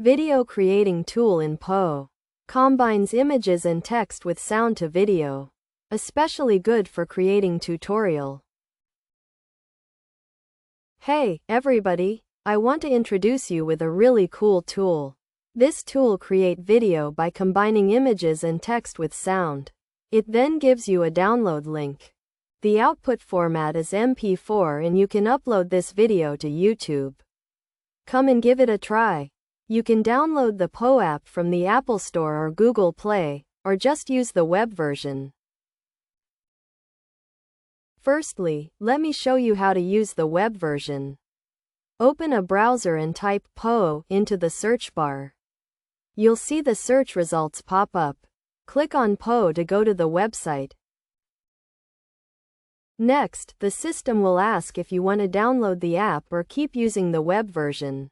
Video creating tool in Poe. Combines images and text with sound to video. Especially good for creating tutorial. Hey, everybody! I want to introduce you with a really cool tool. This tool create video by combining images and text with sound. It then gives you a download link. The output format is MP4 and you can upload this video to YouTube. Come and give it a try. You can download the Poe app from the Apple Store or Google Play, or just use the web version. Firstly, let me show you how to use the web version. Open a browser and type Poe into the search bar. You'll see the search results pop up. Click on Poe to go to the website. Next, the system will ask if you want to download the app or keep using the web version.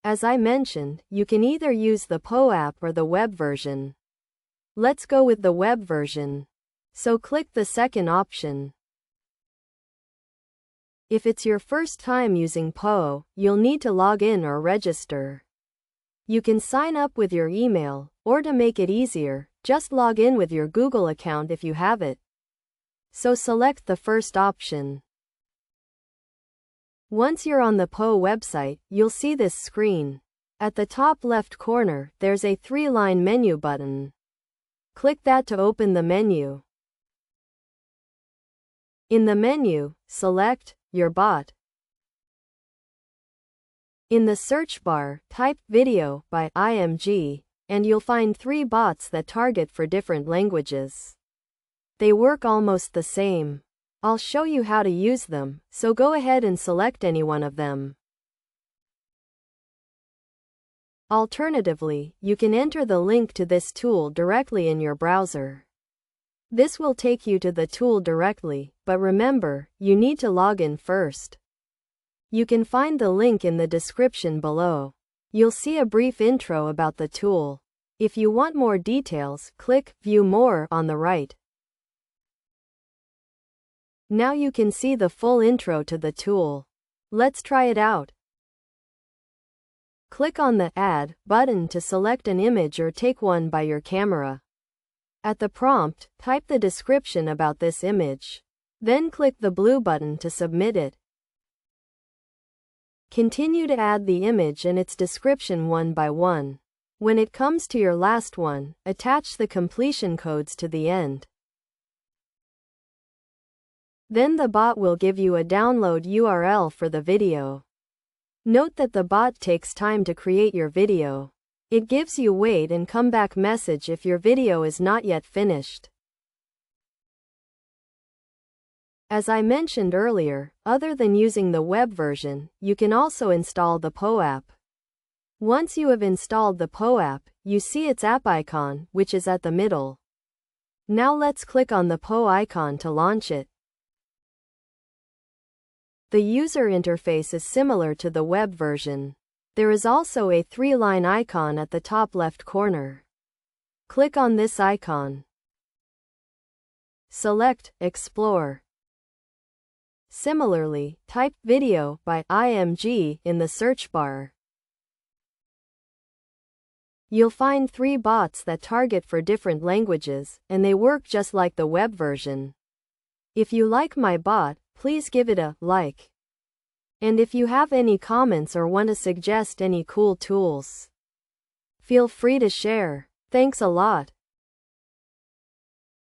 As I mentioned, you can either use the Poe app or the web version. Let's go with the web version. So click the second option. If it's your first time using Poe, you'll need to log in or register. You can sign up with your email, or to make it easier, just log in with your Google account if you have it. So select the first option. Once you're on the Poe website, you'll see this screen. At the top left corner, there's a 3-line menu button. Click that to open the menu. In the menu, select your bot. In the search bar, type Video by IMG, and you'll find 3 bots that target for different languages. They work almost the same. I'll show you how to use them, so go ahead and select any one of them. Alternatively, you can enter the link to this tool directly in your browser. This will take you to the tool directly, but remember, you need to log in first. You can find the link in the description below. You'll see a brief intro about the tool. If you want more details, click View More on the right. Now you can see the full intro to the tool. Let's try it out. Click on the Add button to select an image or take one by your camera. At the prompt, type the description about this image. Then click the blue button to submit it. Continue to add the image and its description one by one. When it comes to your last one, attach the completion codes to the end. Then the bot will give you a download URL for the video. Note that the bot takes time to create your video. It gives you wait and come back message if your video is not yet finished. As I mentioned earlier, other than using the web version, you can also install the Poe app. Once you have installed the Poe app, you see its app icon, which is at the middle. Now let's click on the Poe icon to launch it. The user interface is similar to the web version. There is also a 3-line icon at the top left corner. Click on this icon. Select Explore. Similarly, type Video by IMG in the search bar. You'll find 3 bots that target for different languages, and they work just like the web version. If you like my bot, please give it a like. And if you have any comments or want to suggest any cool tools, feel free to share. Thanks a lot.